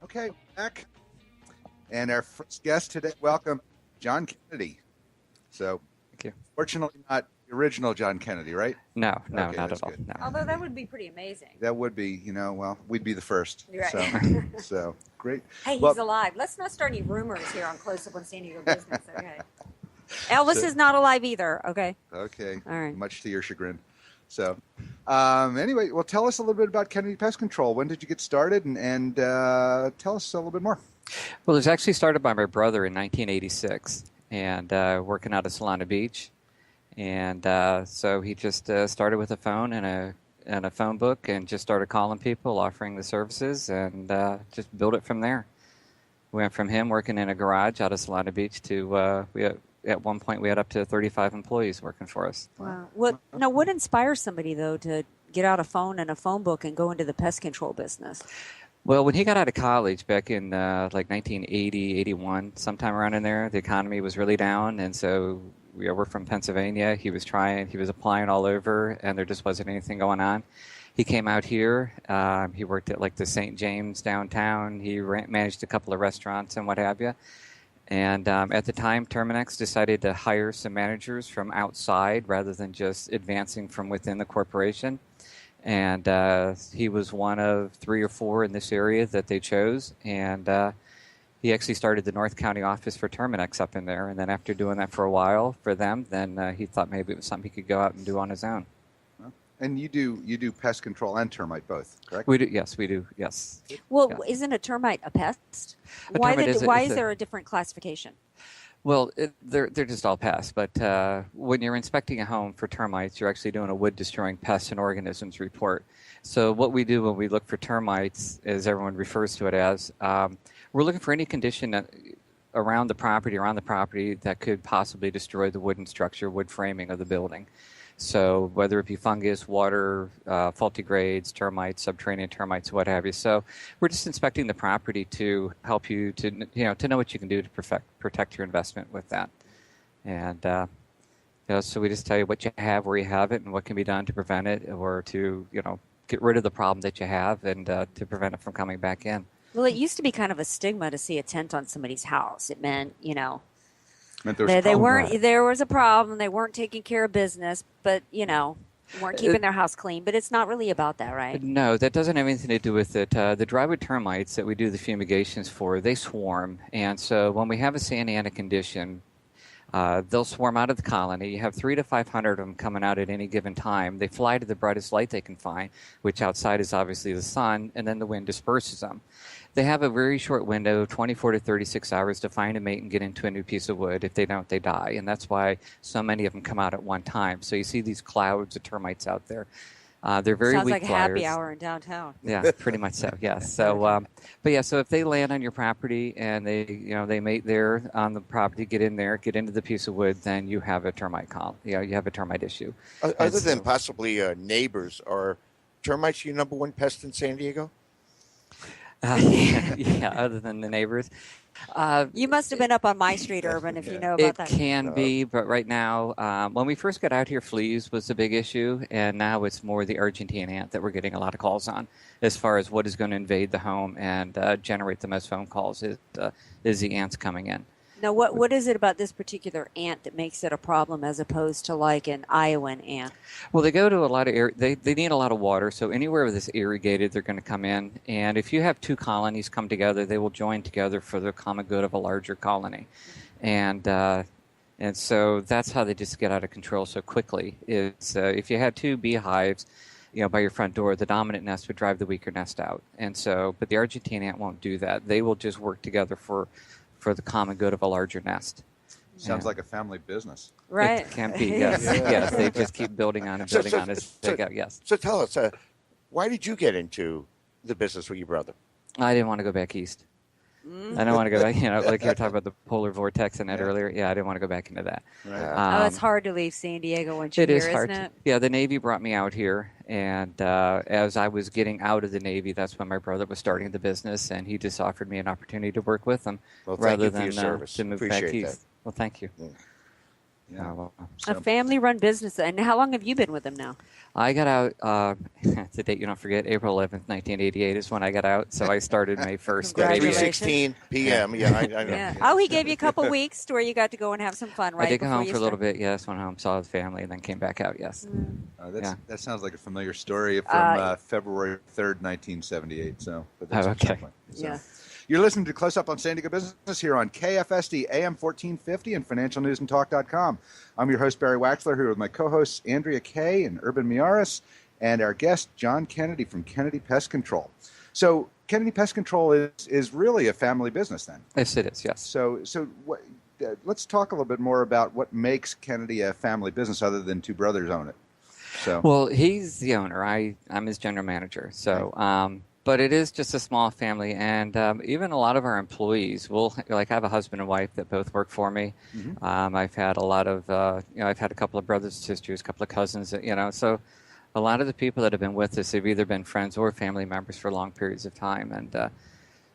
Okay, back. And our first guest today, welcome, John Kennedy. So, Thank you. fortunately, not the original John Kennedy, right? No, Okay, not that's at all. good. No. Although that would be pretty amazing. That would be, well, we'd be the first. Right. So great. Hey, he's Well, alive. Let's not start any rumors here on Close Up on San Diego Business, okay? Elvis So- is not alive either, okay? Okay. All right. Much to your chagrin. So, anyway, well, tell us a little bit about Kennedy Pest Control. When did you get started, and tell us a little bit more. Well, it was actually started by my brother in 1986, and working out of Solana Beach, and so he just started with a phone and a phone book, and just started calling people, offering the services, and just built it from there. We went from him working in a garage out of Solana Beach to at one point we had up to 35 employees working for us. Wow. What inspires somebody, though, to get out a phone and a phone book and go into the pest control business? Well, when he got out of college back in like 1980, 81, sometime around in there, the economy was really down. And so we're from Pennsylvania. He was applying all over, and there just wasn't anything going on. He came out here. He worked at like the St. James downtown. He managed a couple of restaurants and what have you. And at the time, Terminix decided to hire some managers from outside rather than just advancing from within the corporation. And he was one of 3 or 4 in this area that they chose. And he actually started the North County office for Terminix up in there. And then after doing that for a while for them, then he thought maybe it was something he could go out and do on his own. And you do pest control and termite both, correct? We do, yes, we do, yes. Well, Yes. isn't a termite a pest? A Why termite is is there a different classification? Well, they're just all pests, but when you're inspecting a home for termites, you're actually doing a wood-destroying pests and organisms report. So what we do when we look for termites, as everyone refers to it as, we're looking for any condition around the property that could possibly destroy the wooden structure, wood framing of the building. So whether it be fungus, water, faulty grades, termites, subterranean termites, what have you. So we're just inspecting the property to help you to know what you can do to protect your investment with that. And so we just tell you what you have, where you have it, and what can be done to prevent it, or to get rid of the problem that you have, and to prevent it from coming back in. Well, it used to be kind of a stigma to see a tent on somebody's house. It meant, Meant there was a they problem. weren't. There was a problem. They weren't taking care of business, but weren't keeping their house clean. But it's not really about that, right? No, that doesn't have anything to do with it. The drywood termites that we do the fumigations for, they swarm. And so when we have a Santa Ana condition, they'll swarm out of the colony. You have 300 to 500 of them coming out at any given time. They fly to the brightest light they can find, which outside is obviously the sun, and then the wind disperses them. They have a very short window, 24 to 36 hours, to find a mate and get into a new piece of wood. If they don't, they die. And that's why so many of them come out at one time. So you see these clouds of termites out there. They're very Sounds weak like a flyers. happy hour in downtown. Yeah, pretty much so. Yes. So, so if they land on your property and they mate there on the property, get in there, get into the piece of wood, then you have a termite column. You have a termite issue. Other than possibly neighbors, are termites your number one pest in San Diego? Yeah, other than the neighbors. You must have been up on my street, Urban, if you know about It that. can be, but right now, when we first got out here, fleas was the big issue, and now it's more the Argentine ant that we're getting a lot of calls on, as far as what is going to invade the home and generate the most phone calls is the ants coming in. Now, what is it about this particular ant that makes it a problem as opposed to like an Iowan ant? Well, they go to a lot of they need a lot of water, so anywhere where it's irrigated, they're going to come in. And if you have 2 colonies come together, they will join together for the common good of a larger colony. And so that's how they just get out of control so quickly. Is if you had 2 beehives, by your front door, the dominant nest would drive the weaker nest out. And so, but the Argentine ant won't do that. They will just work together for the common good of a larger nest. Sounds like a family business. Right. It can be, yes. Yes, they just keep building on and building on as they go, yes. So tell us, why did you get into the business with your brother? I didn't want to go back east. I don't want to go back, like you were talking about the polar vortex and that earlier. Yeah, I didn't want to go back into that. Right. It's hard to leave San Diego once you're It is here, hard. isn't it? Yeah, the Navy brought me out here, and as I was getting out of the Navy, that's when my brother was starting the business, and he just offered me an opportunity to work with him Well, thank rather you for than your service. to move Appreciate back that. east. Well, thank you. Yeah. Well, A family-run business. And how long have you been with them now? I got out, it's a date you don't forget, April 11th, 1988 is when I got out. So I started May 1st. of 88. Congratulations. 3:16 p.m. Yeah, I know. Yeah. Oh, he gave you a couple weeks to where you got to go and have some fun, right? I did go before home you for a little start- bit, yes, went home, saw the family, and then came back out, yes. Yeah. That sounds like a familiar story from February 3rd, 1978. So, but that's Oh, okay. something. So. Yeah. You're listening to Close Up on San Diego Business here on KFSD AM 1450 and financialnewsandtalk.com. I'm your host, Barry Waxler, here with my co-hosts, Andrea Kay and Urban Miaris, and our guest, John Kennedy from Kennedy Pest Control. So Kennedy Pest Control is really a family business then? Yes, it is, yes. So what, let's talk a little bit more about what makes Kennedy a family business other than two brothers own it. So. Well, he's the owner. I'm his general manager. So, but it is just a small family, and even a lot of our employees will I have a husband and wife that both work for me. Mm-hmm. I've had a lot of I've had a couple of brothers and sisters, a couple of cousins. So a lot of the people that have been with us have either been friends or family members for long periods of time, and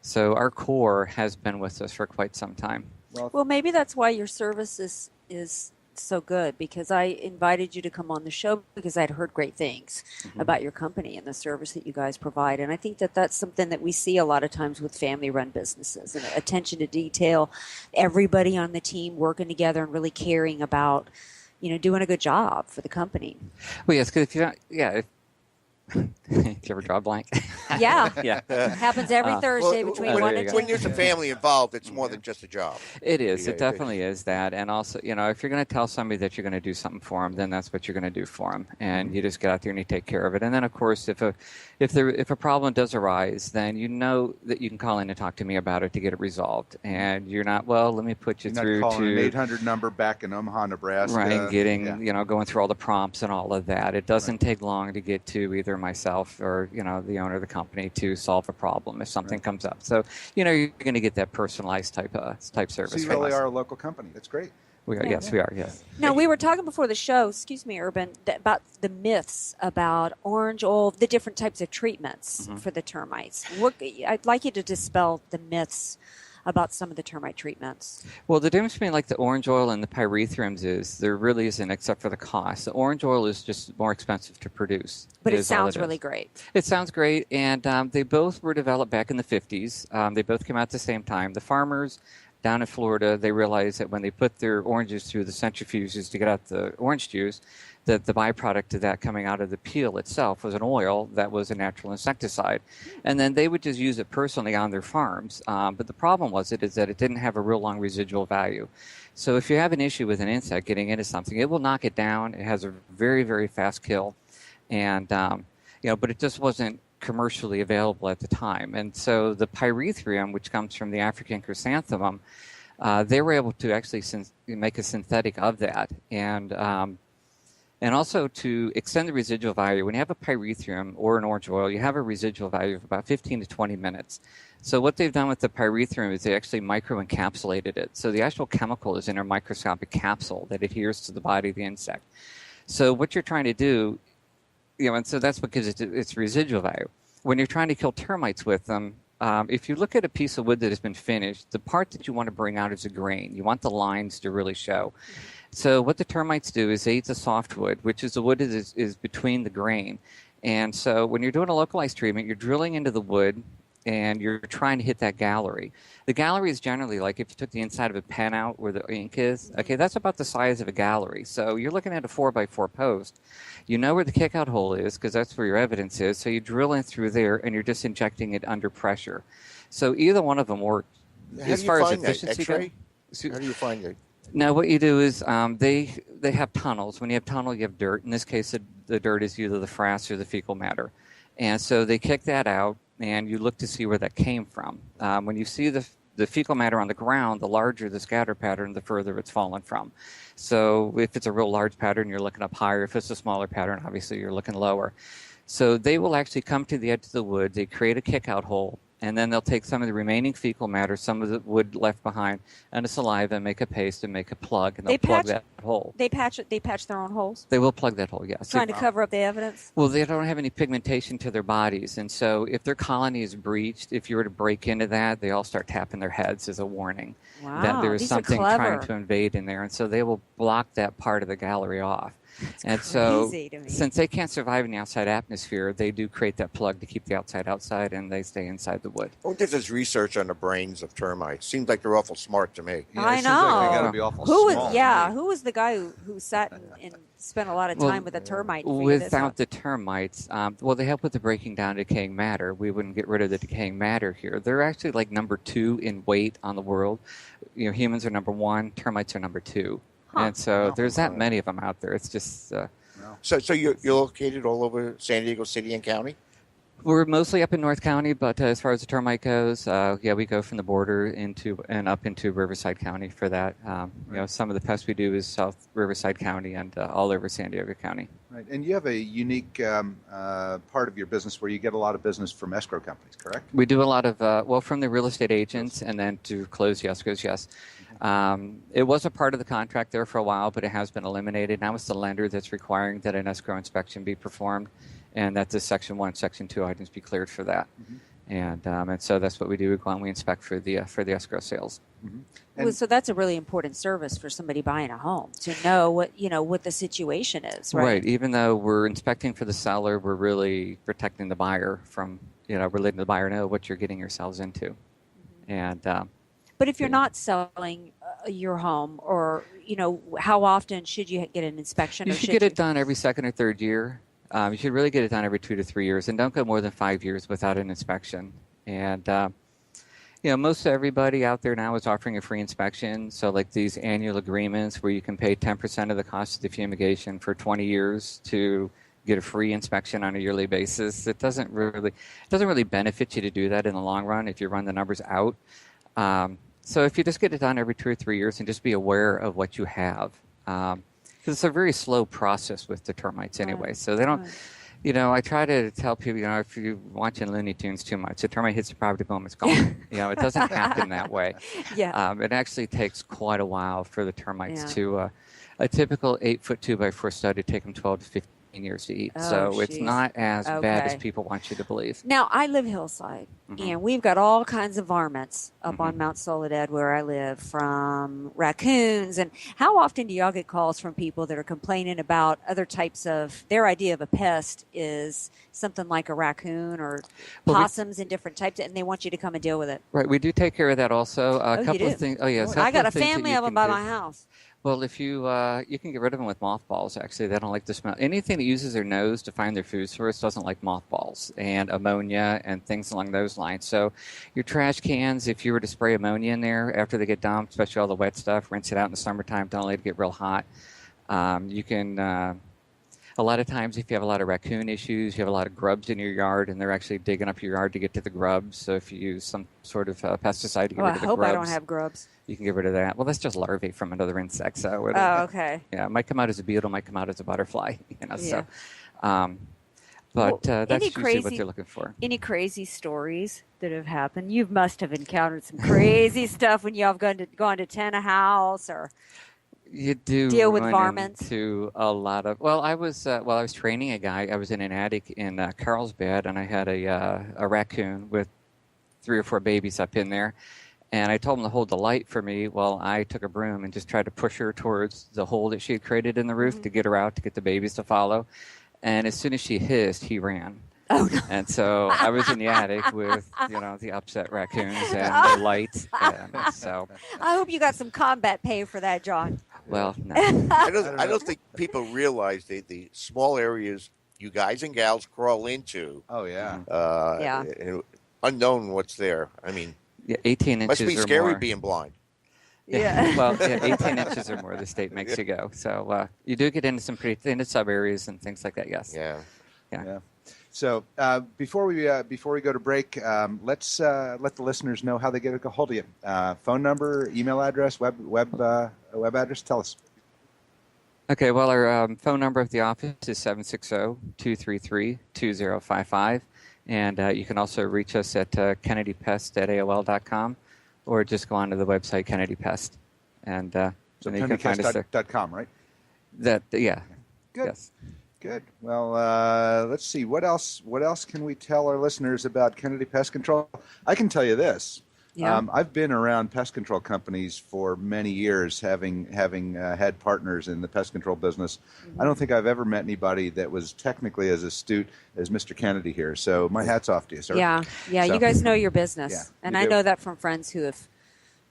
so our core has been with us for quite some time. Well, maybe that's why your service is so good, because I invited you to come on the show because I'd heard great things about your company and the service that you guys provide. And I think that that's something that we see a lot of times with family-run businesses, and attention to detail, everybody on the team working together and really caring about, doing a good job for the company. Well, yes, because if you don't, did you ever draw a blank? Yeah. Yeah. It happens every Thursday Well, between there 1 you and go. 2. when there's a family involved, it's more than just a job. It is. Yeah, It definitely is that. And also, if you're going to tell somebody that you're going to do something for them, then that's what you're going to do for them. And you just get out there and you take care of it. And then, of course, if a problem does arise, then you know that you can call in and talk to me about it to get it resolved. And you're not, let me put you You're through not calling to an 800 number back in Omaha, Nebraska. right, and getting, yeah. going through all the prompts and all of that. It doesn't take long to get to either myself or, the owner of the company to solve a problem if something comes up. So, you're going to get that personalized type service. So you from really us. are a local company. That's great. We are, yes, we are, yes. Now, we were talking before the show, excuse me, Urban, about the myths about orange oil, the different types of treatments for the termites. I'd like you to dispel the myths about some of the termite treatments. Well, the difference between the orange oil and the pyrethrum is there really isn't, except for the cost. The orange oil is just more expensive to produce. But it is all sounds is. really great. It sounds great, and they both were developed back in the 50s. They both came out at the same time. The farmers down in Florida, they realized that when they put their oranges through the centrifuges to get out the orange juice, that the byproduct of that coming out of the peel itself was an oil that was a natural insecticide. And then they would just use it personally on their farms. But the problem was that it didn't have a real long residual value. So if you have an issue with an insect getting into something, it will knock it down. It has a very, very fast kill. And, but it just wasn't commercially available at the time. And so the pyrethrum, which comes from the African chrysanthemum, they were able to actually make a synthetic of that. And also to extend the residual value. When you have a pyrethrum or an orange oil, you have a residual value of about 15 to 20 minutes. So what they've done with the pyrethrum is they actually microencapsulated it. So the actual chemical is in a microscopic capsule that adheres to the body of the insect. So what you're trying to do, and so that's what gives it its residual value. When you're trying to kill termites with them, if you look at a piece of wood that has been finished, the part that you want to bring out is the grain. You want the lines to really show. So what the termites do is they eat the softwood, which is the wood is between the grain. And so when you're doing a localized treatment, you're drilling into the wood and you're trying to hit that gallery. The gallery is generally like if you took the inside of a pen out where the ink is, okay, that's about the size of a gallery. So you're looking at a 4x4 post. You know where the kick-out hole is because that's where your evidence is. So you drill in through there and you're just injecting it under pressure. So either one of them work. As far as efficiency goes, How do you find that? now, what you do is they have tunnels. When you have tunnel, you have dirt. In this case, the dirt is either the frass or the fecal matter. And so they kick that out, and you look to see where that came from. When you see the fecal matter on the ground, the larger the scatter pattern, the further it's fallen from. So if it's a real large pattern, you're looking up higher. If it's a smaller pattern, obviously you're looking lower. So they will actually come to the edge of the wood. They create a kick-out hole, and then they'll take some of the remaining fecal matter, some of the wood left behind, and the saliva, and make a paste and make a plug, and they'll plug that hole. They patch their own holes? They will plug that hole, yes. Trying to cover up the evidence? Well, they don't have any pigmentation to their bodies, and so if their colony is breached, if you were to break into that, they all start tapping their heads as a warning that there is something trying to invade in there, and so they will block that part of the gallery off. That's crazy to me. Since they can't survive in the outside atmosphere, they do create that plug to keep the outside, and they stay inside the wood. Who did this research on the brains of termites? Seems like they're awful smart to me. Yeah, I know. Seems like they gotta be awful small. Who was the guy who sat and spent a lot of time with a termite? Without the termites, they help with the breaking down decaying matter. We wouldn't get rid of the decaying matter here. They're actually like number 2 in weight on the world. Humans are number 1, termites are number 2. Huh. And so there's that many of them out there. It's just... So you're located all over San Diego City and County? We're mostly up in North County, but as far as the termite goes, we go from the border up into Riverside County for that. Some of the pests we do is South Riverside County and all over San Diego County. Right, and you have a unique part of your business where you get a lot of business from escrow companies, correct? We do a lot of, from the real estate agents and then to close the escrows, yes. It was a part of the contract there for a while, but it has been eliminated. Now it's the lender that's requiring that an escrow inspection be performed, and that the Section 1, Section 2 items be cleared for that. Mm-hmm. And so that's what we do. We go out and we inspect for the escrow sales. Mm-hmm. So that's a really important service for somebody buying a home, to know what the situation is, right? Right. Even though we're inspecting for the seller, we're really protecting the buyer from, we're letting the buyer know what you're getting yourselves into. Mm-hmm. And but if you're not selling your home, or how often should you get an inspection? You should get it done every second or third year. You should really get it done every 2 to 3 years, and don't go more than 5 years without an inspection. And most everybody out there now is offering a free inspection. So like these annual agreements where you can pay 10% of the cost of the fumigation for 20 years to get a free inspection on a yearly basis. It doesn't really benefit you to do that in the long run if you run the numbers out. So if you just get it done every 2 or 3 years and just be aware of what you have, because it's a very slow process with the termites anyway. Right. So they don't, I try to tell people, if you're watching Looney Tunes too much, the termite hits the property, boom, it's gone. It doesn't happen that way. Yeah. It actually takes quite a while for the termites to, a typical 8-foot 2x4 stud to take them 12 to 15 years to eat. It's not as bad as people want you to believe. Now, I live hillside, and we've got all kinds of varmints up on Mount Soledad where I live, from raccoons. And how often do y'all get calls from people that are complaining about other types of, their idea of a pest is something like a raccoon or possums and different types, and they want you to come and deal with it? Right, we do take care of that also. A couple of things. Oh, yes. I got a family of them by my house. Well, if you can get rid of them with mothballs, actually. They don't like the smell. Anything that uses their nose to find their food source doesn't like mothballs and ammonia and things along those lines. So your trash cans, if you were to spray ammonia in there after they get dumped, especially all the wet stuff, rinse it out in the summertime, don't let it get real hot. You can... A lot of times, if you have a lot of raccoon issues, you have a lot of grubs in your yard, and they're actually digging up your yard to get to the grubs. So if you use some sort of pesticide to get rid of the grubs. I hope I don't have grubs. You can get rid of that. Well, that's just larvae from another insect. So okay. Yeah, it might come out as a beetle, might come out as a butterfly. Yeah. So, that's usually what they're looking for. Any crazy stories that have happened? You must have encountered some crazy stuff when you have gone to tent a house, or... You do deal with run varmints. Into a lot of. Well, I was training a guy. I was in an attic in Carlsbad, and I had a raccoon with 3 or 4 babies up in there, and I told him to hold the light for me while I took a broom and just tried to push her towards the hole that she had created in the roof to get her out, to get the babies to follow. And as soon as she hissed, he ran. Oh, no. And so I was in the attic with, the upset raccoons and the lights. And so I hope you got some combat pay for that, John. Well, no. I don't think people realize the small areas you guys and gals crawl into. Oh, yeah. Unknown what's there. I mean, 18 inches must be or scary more. being blind. Yeah. Well, 18 inches or more the state makes you go. So you do get into some pretty into sub areas and things like that. Yes. Yeah. So before we go to break, let's let the listeners know how they get a hold of you. Phone number, email address, web address. Tell us. Okay. Well, our phone number at the office is 760-233-2055. And you can also reach us at kennedypest@aol.com, or just go onto the website Kennedy Pest, and So then you can find us there. KennedyPest.com, right? Yeah. Good. Yes. Good. Well, let's see. What else can we tell our listeners about Kennedy Pest Control? I can tell you this. Yeah. I've been around pest control companies for many years, having had partners in the pest control business. Mm-hmm. I don't think I've ever met anybody that was technically as astute as Mr. Kennedy here. So my hat's off to you, sir. Yeah. So- You guys know your business. Yeah, And you I do. know that from friends who have,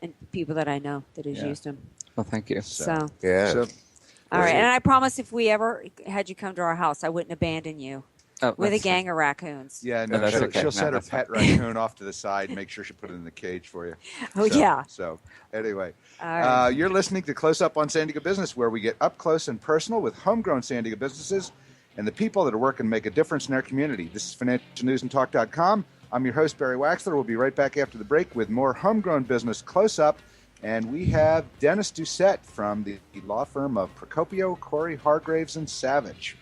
and people that I know that has Yeah. used them. Well, thank you. So, Yeah. So, all right. Great. And I promise if we ever had you come to our house, I wouldn't abandon you Oh, with a that's- gang of raccoons. yeah, No, no, that's she'll, okay. she'll No, set her that's fine. pet raccoon off to the side and make sure she put it in the cage for you. Oh, So- yeah. So anyway, All right. you're listening to Close Up on San Diego Business, where we get up close and personal with homegrown San Diego businesses and the people that are working to make a difference in our community. This is financialnewsandtalk.com. I'm your host, Barry Waxler. We'll be right back after the break with more homegrown business Close Up. And we have Dennis Doucette from the law firm of Procopio, Corey, Hargraves, and Savage.